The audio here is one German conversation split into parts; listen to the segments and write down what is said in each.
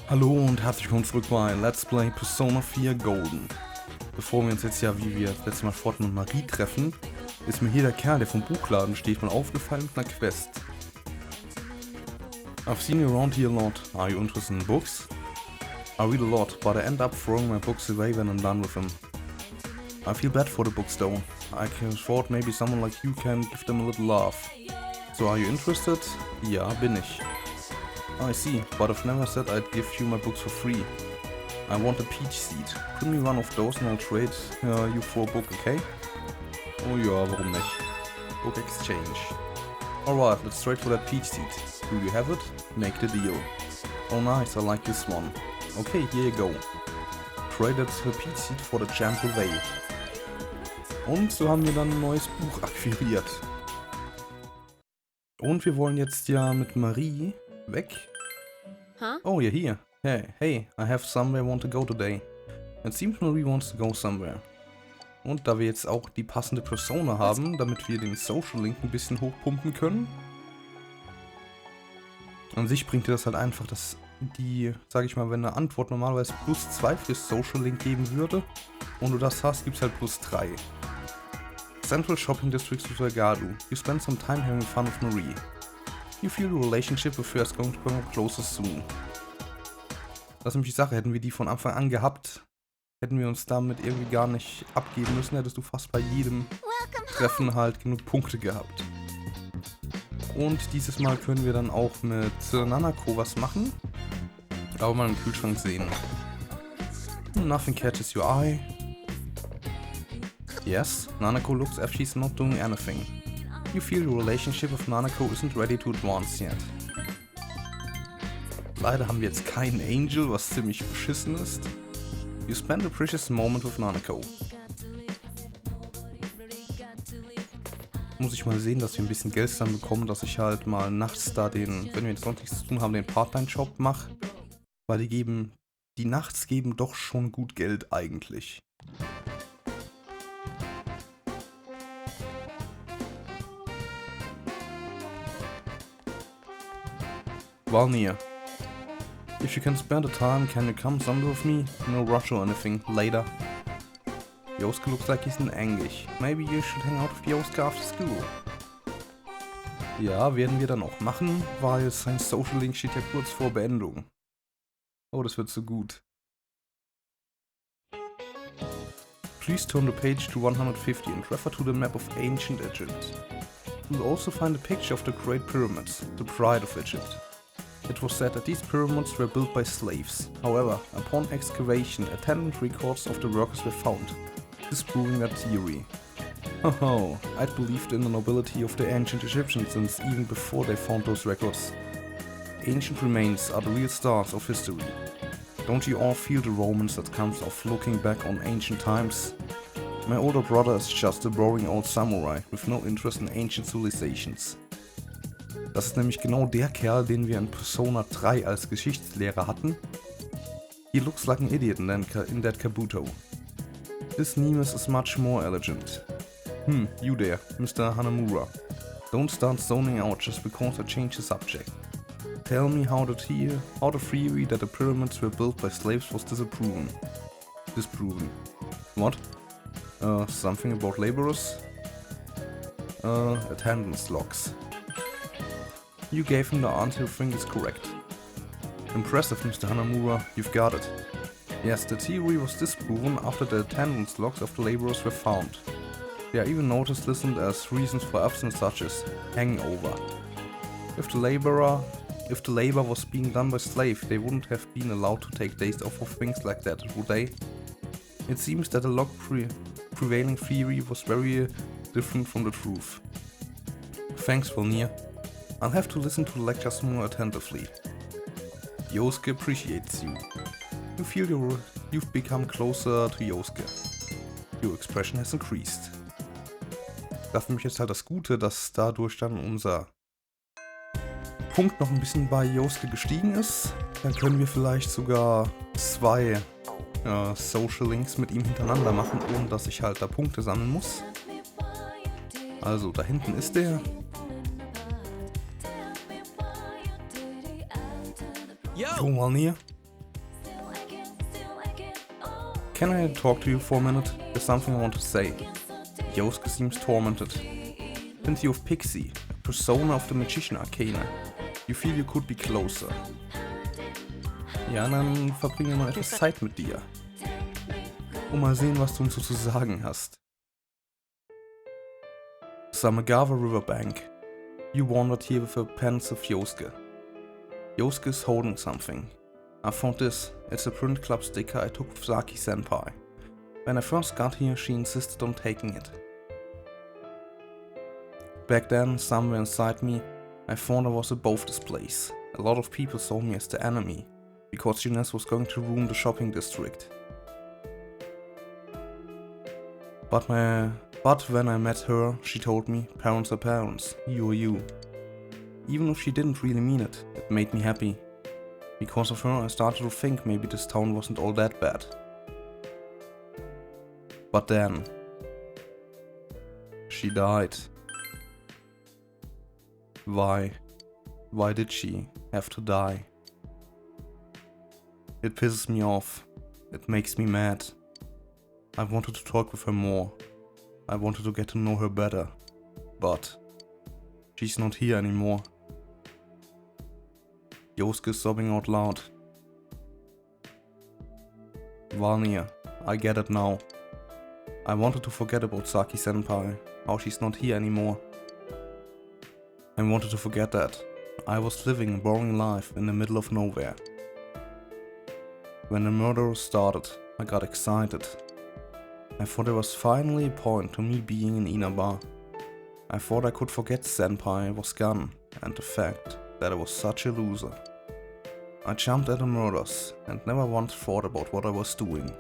Hallo und herzlich willkommen zurück bei Let's Play Persona 4 Golden. Bevor wir uns jetzt wie wir das letzte Mal Fortin und Marie treffen, ist mir hier der Kerl, der vom Buchladen steht, mal aufgefallen mit einer Quest. I've seen you around here a lot. Are you interested in books? I read a lot, but I end up throwing my books away when I'm done with them. I feel bad for the books though. I thought maybe someone like you can give them a little love. So are you interested? Ja, bin ich. I see, but I've never said I'd give you my books for free. I want a peach seed. Bring me one of those and I'll trade you for a book, okay? Oh ja, warum nicht? Book exchange. Alright, let's trade for that peach seed. Do you have it? Make the deal. Oh nice, I like this one. Okay, here you go. Traded the peach seed for the gentle way. Und so haben wir dann ein neues Buch akquiriert. Und wir wollen jetzt ja mit Marie weg. Huh? Oh, you're here. Hey, I have somewhere I want to go today. It seems Marie wants to go somewhere. Und da wir jetzt auch die passende Persona haben, damit wir den Social Link ein bisschen hochpumpen können. An sich bringt dir das halt einfach, dass die, sag ich mal, wenn eine Antwort normalerweise +2 fürs Social Link geben würde und du das hast, gibt's halt +3. Central Shopping District of Vergadu. You spend some time having fun with Marie. You feel your relationship with her is going to come closer soon. Das ist nämlich die Sache, hätten wir die von Anfang an gehabt, hätten wir uns damit irgendwie gar nicht abgeben müssen, hättest du fast bei jedem Treffen halt genug Punkte gehabt. Und dieses Mal können wir dann auch mit Nanako was machen, aber mal im Kühlschrank sehen. Nothing catches your eye. Yes, Nanako looks as if she's not doing anything. You feel your relationship with Nanako isn't ready to advance yet. Leider haben wir jetzt keinen Angel, was ziemlich beschissen ist. You spend a precious moment with Nanako. Muss ich mal sehen, dass wir ein bisschen Geld dann bekommen, dass ich halt mal nachts da den, wenn wir jetzt sonst nichts zu tun haben, den Part-Time-Job mache. Weil die nachts geben doch schon gut Geld eigentlich. Valnir. If you can spare the time, can you come somewhere with me? No rush or anything. Later. Yosuke looks like he's in English. Maybe you should hang out with Yosuke after school. Ja, werden wir dann auch machen, weil sein Social Link steht ja kurz vor Beendung. Oh, das wird so gut. Please turn the page to 150 and refer to the map of ancient Egypt. You'll also find a picture of the Great Pyramids, the pride of Egypt. It was said that these pyramids were built by slaves. However, upon excavation, attendant records of the workers were found, disproving that theory. Oh, I'd believed in the nobility of the ancient Egyptians since even before they found those records. Ancient remains are the real stars of history. Don't you all feel the romance that comes of looking back on ancient times? My older brother is just a boring old samurai with no interest in ancient civilizations. Das ist nämlich genau der Kerl, den wir in Persona 3 als Geschichtslehrer hatten. He looks like an idiot in that kabuto. This Nemes is much more elegant. You there, Mr. Hanamura. Don't start zoning out just because I changed the subject. Tell me how the theory that the pyramids were built by slaves was disproven. What? Something about laborers? Attendance logs. You gave him the answer you think is correct. Impressive, Mr. Hanamura, you've got it. Yes, the theory was disproven after the attendance logs of the laborers were found. They are even noticed listed as reasons for absence such as hangover. If the labor was being done by slave, they wouldn't have been allowed to take days off of things like that, would they? It seems that the log prevailing theory was very different from the truth. Thanks, Valnir. I'll have to listen to the lectures more attentively. Yosuke appreciates you. You feel you've become closer to Yosuke. Your expression has increased. Das ist nämlich jetzt halt das Gute, dass dadurch dann unser Punkt noch ein bisschen bei Yosuke gestiegen ist. Dann können wir vielleicht sogar 2 Social Links mit ihm hintereinander machen, ohne dass ich halt da Punkte sammeln muss. Also da hinten ist der. Yo! Jo, Valnir. Can I talk to you for a minute? There's something I want to say. Yosuke seems tormented. Since you're Pixie, a persona of the Magician Arcana, you feel you could be closer. Ja, dann verbringen wir mal etwas Zeit mit dir. Und mal sehen, was du uns so zu sagen hast. Samagawa Riverbank. You wandered here with a pensive Yosuke. Yosuke is holding something. I found this. It's a print club sticker I took with Saki-senpai. When I first got here, she insisted on taking it. Back then, somewhere inside me, I thought I was above this place. A lot of people saw me as the enemy, because Jeunesse was going to ruin the shopping district. But when I met her, she told me, parents are parents, you are you. Even if she didn't really mean it, it made me happy. Because of her, I started to think maybe this town wasn't all that bad. But then, she died. Why? Why did she have to die? It pisses me off. It makes me mad. I wanted to talk with her more. I wanted to get to know her better. But she's not here anymore. Yosuke is sobbing out loud. Valnir, I get it now. I wanted to forget about Saki-senpai, how she's not here anymore. I wanted to forget that. I was living a boring life in the middle of nowhere. When the murder started, I got excited. I thought there was finally a point to me being in Inaba. I thought I could forget senpai was gone and the fact that I was such a loser. I jumped at the murders and never once thought about what I was doing.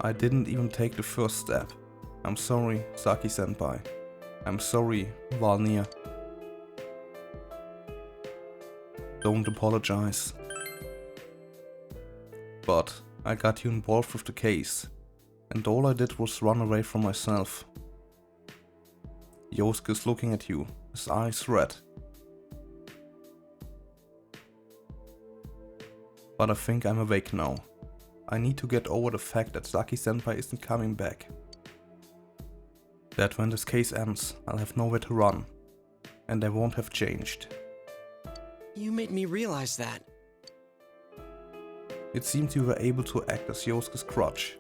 I didn't even take the first step. I'm sorry, Saki-senpai. I'm sorry, Valnir. Don't apologize. But I got you involved with the case, and all I did was run away from myself. Yosuke is looking at you, his eyes red. But I think I'm awake now. I need to get over the fact that Saki-senpai isn't coming back. That when this case ends, I'll have nowhere to run, and I won't have changed. You made me realize that. It seems you were able to act as Yosuke's crutch.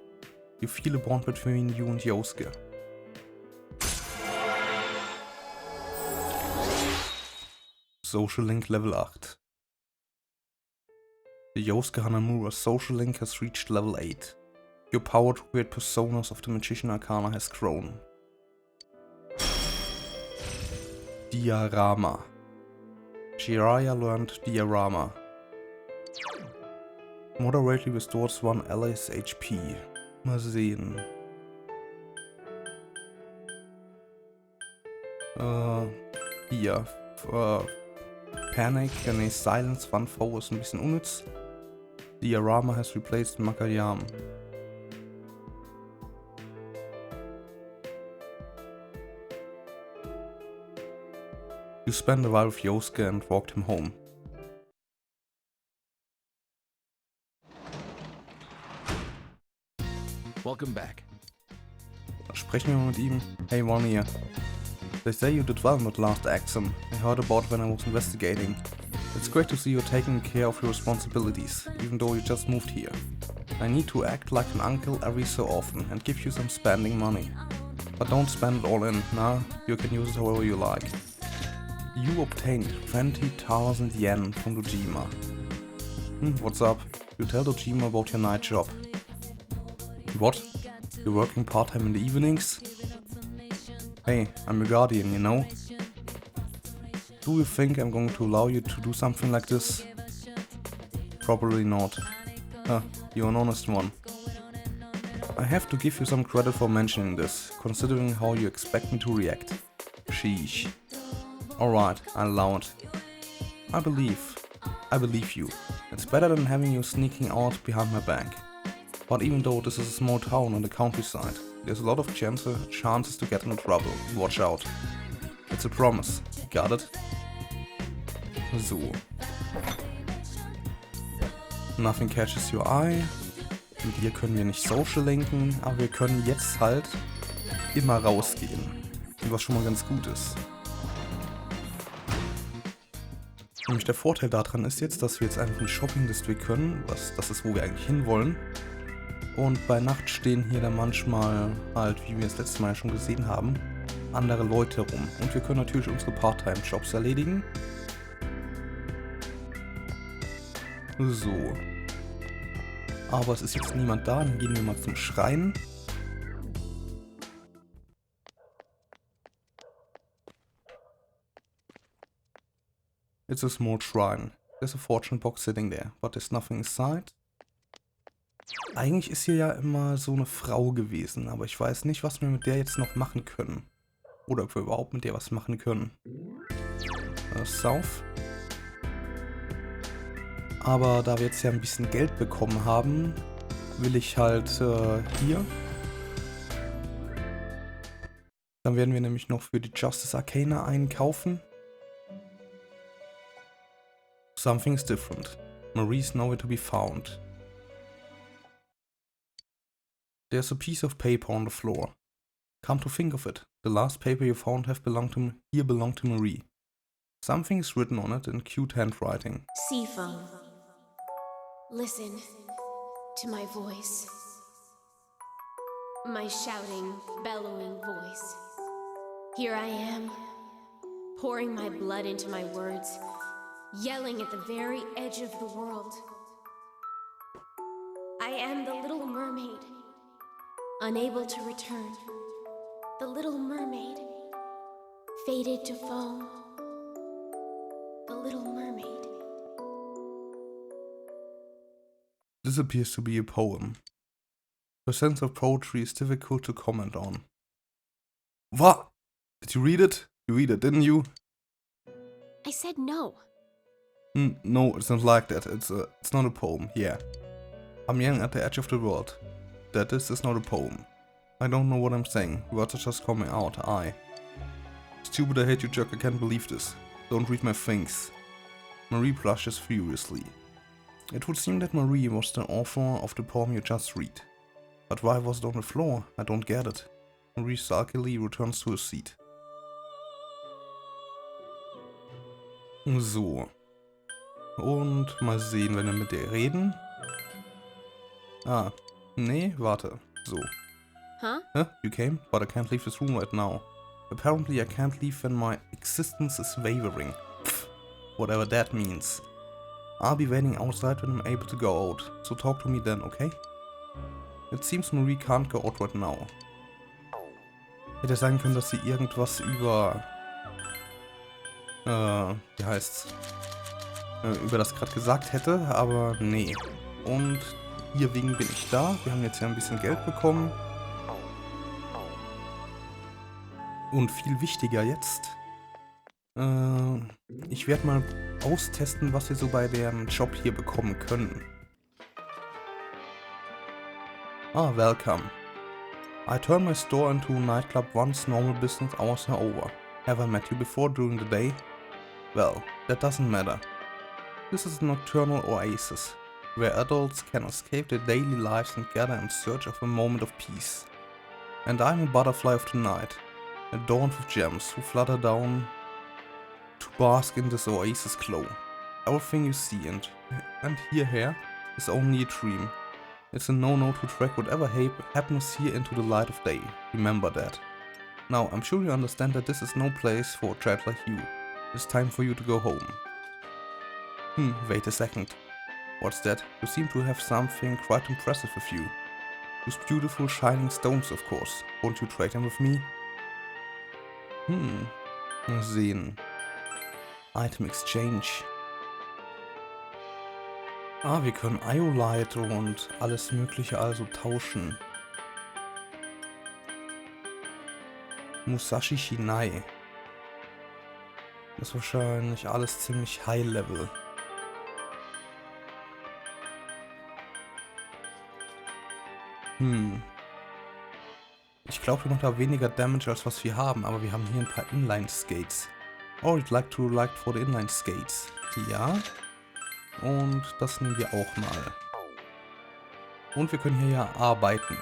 You feel a bond between you and Yosuke. Social Link level 8. The Yosuke Hanamura social link has reached level 8. Your power to create personas of the Magician Arcana has grown. Diorama. Jiraiya learned Diorama. Moderately restores 1 ally's HP. Mal sehen. Hier. Panic, Silence, 1 foe ist ein bisschen unnütz. Diorama has replaced Makayam. You spent a while with Yosuke and walked him home. Welcome back. Sprechen wir mal mit ihm. Hey Valnir. They say you did well in that last action. I heard about when I was investigating. It's great to see you taking care of your responsibilities, even though you just moved here. I need to act like an uncle every so often and give you some spending money. But don't spend it all in, nah, you can use it however you like. You obtained 20,000 yen from Dojima. What's up? You tell Dojima about your night job. What? You're working part-time in the evenings? Hey, I'm your guardian, you know? Do you think I'm going to allow you to do something like this? Probably not. You're an honest one. I have to give you some credit for mentioning this, considering how you expect me to react. Sheesh. Alright, I'll allow it. I believe you. It's better than having you sneaking out behind my back. But even though this is a small town on the countryside, there's a lot of chances to get into trouble. Watch out. It's a promise. Got it? So. Nothing catches your eye. Mit ihr können wir nicht Social lenken, aber wir können jetzt halt immer rausgehen. Was schon mal ganz gut ist. Nämlich der Vorteil daran ist jetzt, dass wir jetzt einfach ein Shopping District können, das ist, wo wir eigentlich hinwollen. Und bei Nacht stehen hier dann manchmal halt, wie wir das letzte Mal schon gesehen haben, andere Leute rum. Und wir können natürlich unsere Part-Time-Jobs erledigen. So. Aber es ist jetzt niemand da, dann gehen wir mal zum Schrein. It's a small shrine. There's a fortune box sitting there, but there's nothing inside. Eigentlich ist hier ja immer so eine Frau gewesen, aber ich weiß nicht, was wir mit der jetzt noch machen können. Oder ob wir überhaupt mit der was machen können. South. Aber da wir jetzt ja ein bisschen Geld bekommen haben, will ich halt hier. Dann werden wir nämlich noch für die Justice Arcana einkaufen. Something's different. Marie's nowhere to be found. There's a piece of paper on the floor. Come to think of it, the last paper you found belonged to Marie. Something is written on it in cute handwriting. Seafoam, listen to my voice. My shouting, bellowing voice. Here I am, pouring my blood into my words, yelling at the very edge of the world. I am the little mermaid, unable to return. The little mermaid, faded to foam. The little mermaid. This appears to be a poem. Her sense of poetry is difficult to comment on. What? Did you read it? You read it, didn't you? I said no. No, it's not like that. It's not a poem. Yeah. I'm yelling at the edge of the world. That is not a poem. I don't know what I'm saying. Words are just coming out. Stupid, I hate you, Jack. I can't believe this. Don't read my things. Marie blushes furiously. It would seem that Marie was the author of the poem you just read. But why was it on the floor? I don't get it. Marie sulkily returns to her seat. So. Und mal sehen, wenn wir mit der reden. Nee, warte. So. Huh? You came? But I can't leave this room right now. Apparently I can't leave when my existence is wavering. Pfft, whatever that means. I'll be waiting outside when I'm able to go out. So talk to me then, okay? It seems Marie can't go out right now. Hätte sein können, dass sie irgendwas über... wie heißt's? Über das gerade gesagt hätte, aber nee. Und hier wegen bin ich da. Wir haben jetzt ja ein bisschen Geld bekommen. Und viel wichtiger jetzt, ich werde mal austesten, was wir so bei dem Job hier bekommen können. Welcome. I turned my store into a nightclub once normal business hours are over. Have I met you before during the day? Well, that doesn't matter. This is a nocturnal oasis, where adults can escape their daily lives and gather in search of a moment of peace. And I'm a butterfly of the night, adorned with gems who flutter down to bask in this oasis glow. Everything you see and hear here is only a dream. It's a no-no to drag whatever happens here into the light of day. Remember that. Now, I'm sure you understand that this is no place for a child like you. It's time for you to go home. Wait a second. What's that? You seem to have something quite impressive with you. Those beautiful shining stones, of course. Won't you trade them with me? Mal sehen. Item Exchange. Wir können Iolite und alles mögliche also tauschen. Musashi Shinai. Das ist wahrscheinlich alles ziemlich High Level. Ich glaube, wir machen da weniger Damage als was wir haben, aber wir haben hier ein paar Inline Skates. Oh, I'd like for the Inline Skates. Ja. Und das nehmen wir auch mal. Und wir können hier ja arbeiten.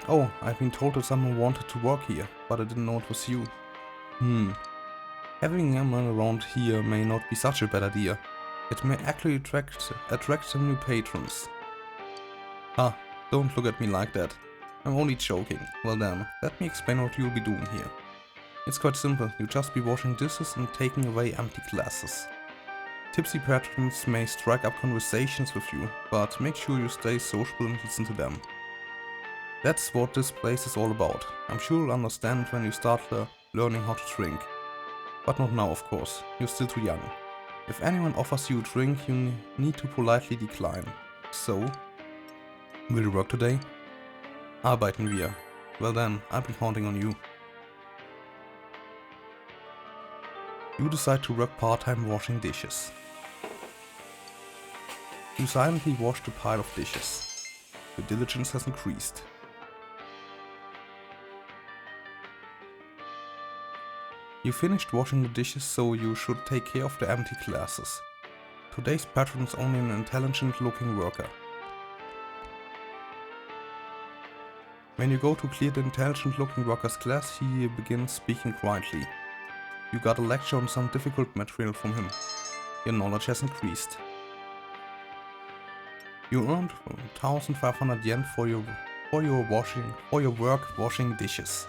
Oh, I've been told that someone wanted to work here, but I didn't know it was you. Having a man around here may not be such a bad idea. It may actually attract some new patrons. Ah, don't look at me like that. I'm only joking. Well then, let me explain what you'll be doing here. It's quite simple, you'll just be washing dishes and taking away empty glasses. Tipsy patrons may strike up conversations with you, but make sure you stay sociable and listen to them. That's what this place is all about. I'm sure you'll understand when you start learning how to drink. But not now, of course, you're still too young. If anyone offers you a drink, you need to politely decline. So, will you work today? Arbeiten wir. Well then, I'll be counting on you. You decide to work part-time washing dishes. You silently wash the pile of dishes. Your diligence has increased. You finished washing the dishes, so you should take care of the empty glasses. Today's patron is only an intelligent-looking worker. When you go to clear the intelligent-looking worker's glass, he begins speaking quietly. You got a lecture on some difficult material from him. Your knowledge has increased. You earned 1,500 yen for your work washing dishes.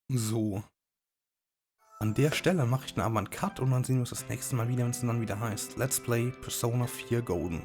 So. An der Stelle mache ich dann aber einen Cut und dann sehen wir uns das nächste Mal wieder, wenn es dann wieder heißt Let's Play Persona 4 Golden.